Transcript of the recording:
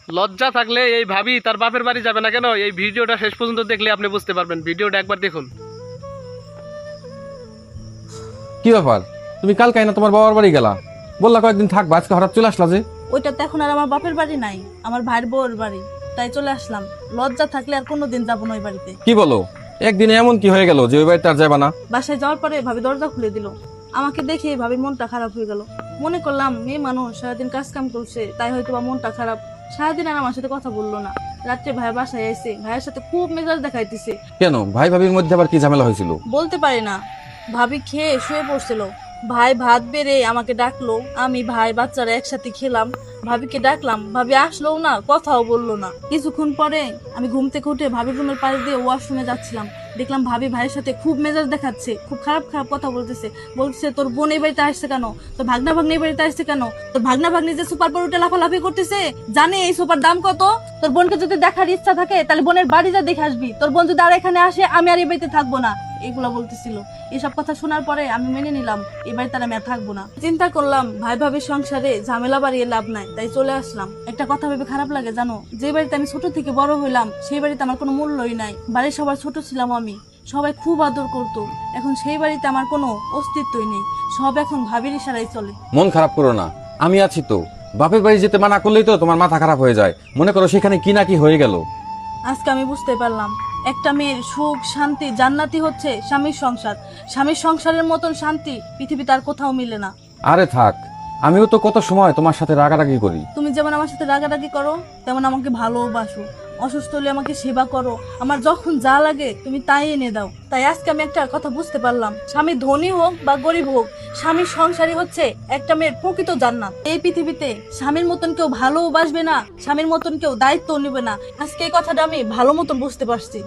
লজ্জা থাকলে এই ভাবি তার বাপের বাড়ি যাবে না কেন? এই ভিডিওটা শেষ পর্যন্ত দেখলে আপনি বুঝতে পারবেন। ভিডিওটা একবার দেখুন। কি ব্যাপার, তুমি কালকে না তোমার বাবার বাড়ি গেলা, বললা কয়েকদিন থাকবা, আজকে হঠাৎ চলে আসলা যে? ওইটা তো এখন আর আমার বাপের বাড়ি নাই, আমার ভাইয়ের বউয়ের বাড়ি, তাই চলে আসলাম। লজ্জা থাকলে আর কোনোদিন যাবো না ওই বাড়িতে। কি বলো, একদিনে এমন কি হয়ে গেল যে ওই বাড়িতে আর যাবা না? বাসায় যাওয়ার পরে ভাবি দরজা খুলে দিল। আমাকে দেখে ভাবি মনটা খারাপ হয়ে গেল। মনে করলাম মেয়ে মানুষ সারাদিন কাজ কাম করছে, তাই হয়তো বা মনটা খারাপ। সারাদিন আর আমার সাথে কথা বললো না। রাত্রে ভাই বাসায় এসে ভাইয়ের সাথে খুব মেজাজ দেখাইতেছে। কেন, ভাই ভাবির মধ্যে আবার কি ঝামেলা হয়েছিল? বলতে পারি না। ভাবি খেয়ে শুয়ে পড়ছিল, ভাই ভাত বেড়ে আমাকে ডাকলো, আমি ভাই বাচ্চারা একসাথে খেলাম। ভাবিকে ডাকলাম, ভাবি আসলোও না, কথাও বললো না। কিছুক্ষণ পরে আমি ঘুম থেকে উঠে ভাবির রুমের পাশ দিয়ে ওয়াশরুমে যাচ্ছিলাম। দেখলাম ভাবি ভাইয়ের সাথে খুব মেজাজ দেখাচ্ছে, খুব খারাপ খারাপ কথা বলতেছে তোর বোন এই বাড়িতে আসছে কেন, তোর ভাগনা ভাগ্নি এই বাড়িতে আসছে কেন, তোর ভাগনা ভাগ্নি যে সুপার পর উঠে লাফালাফি করতেছে, জানে এই সুপার দাম কত? তোর বোনকে যদি দেখার ইচ্ছা থাকে তাহলে বোনের বাড়ি যা দেখে আসবি। তোর বোন যদি আর এখানে আসে, আমি আর এই বাড়িতে থাকবো না। এগুলা বলতেছিল। এসব কথা শোনার পরে আমি মেনে নিলাম এই বাড়িতে আমি আর থাকবো না। চিন্তা করলাম ভাই ভাবির সংসারে ঝামেলা বাড়িয়ে লাভ নাই, তাই চলে আসলাম। একটা কথা ভেবে খারাপ লাগে জানো, যে বাড়িতে আমি ছোট থেকে বড় হইলাম সেই বাড়িতে আমার কোনো মূল্যই নাই। বাড়ির সবার ছোট ছিলাম আমি, সবাই খুব আদর করতো। এখন সেই বাড়িতে আমার কোনো অস্তিত্বই নেই, সব এখন ভাবির ইশারায় চলে। মন খারাপ করো না, আমি আছি তো। বাপের বাড়ি যেতে মানা করলেই তো তোমার মাথা খারাপ হয়ে যায়। মনে করো সেখানে কি না কি হয়ে গেল। আজকে আমি বুঝতে পারলাম একটা মেয়ের সুখ শান্তি জান্নাতি হচ্ছে স্বামীর সংসার। স্বামীর সংসারের মতন শান্তি পৃথিবীতে আর কোথাও মিলে না। আরে থাক, আমিও তো কত সময় তোমার সাথে রাগারাগি করি। তুমি যেমন আমার সাথে রাগারাগি করো, তেমন আমাকে ভালোবাসো। অসুস্থ হলে আমাকে সেবা করো, আমার যখন যা লাগে তুমি তাই এনে দাও। তাই আজকে আমি একটা কথা বুঝতে পারলাম, স্বামী ধনী হোক বা গরিব হোক, স্বামীর সংসারই হচ্ছে একটা মেয়ের প্রকৃত জান্নাত। এই পৃথিবীতে স্বামীর মতন কেউ ভালোবাসবে না, স্বামীর মতন কেউ দায়িত্ব নেবে না। আজকে এই কথাটা আমি ভালো মতন বুঝতে পারছি।